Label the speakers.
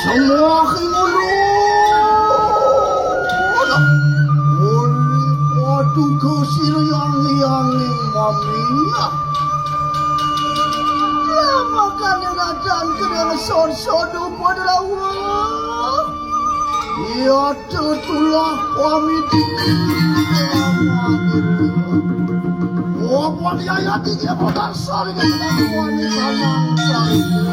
Speaker 1: semua hingulun oleh waktu kusir yang mamia makan rajan kena son-sodu pada Allah ia tertulah kami di apa dia ya tiga orang sari dengan wanita